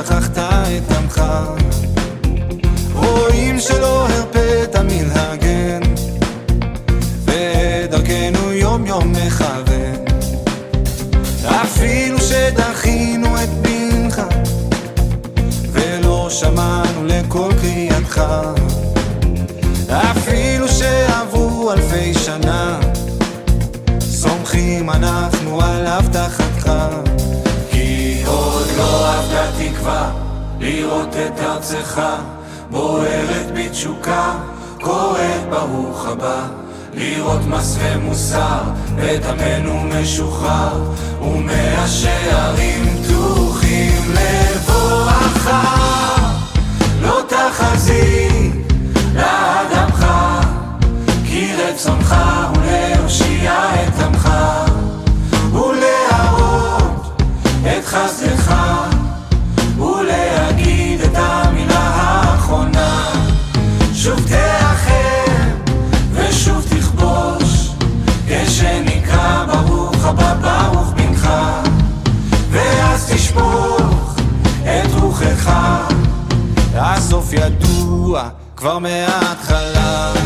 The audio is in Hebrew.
שכחת את עמך. רואים שלא הרפאת מלהגן, ודרכנו יום יום מכוון. אפילו שדחינו את בנך, ולא שמענו לכל קריאתך. אפילו שעברו אלפי שנה, סומכים אנחנו על הבטחתך. כי עוד לא אבדה תקווה לראות את ארצך בוערת בתשוקה, קוראת ברוך הבא, לראות מס ומוסר ודמנו משוחרר, ומהשערים פתוחים לבואך. לא תחזיק לאדמך, כי רצונך הוא להושיע את עמך, ולהראות את חסדך, ולהגיד את המילה האחרונה. שוב תאחר ושוב תכבוש, כשנקרא ברוך הבא ברוך בנך, ואז תשפוך את רוחך. הסוף ידוע כבר מההתחלה.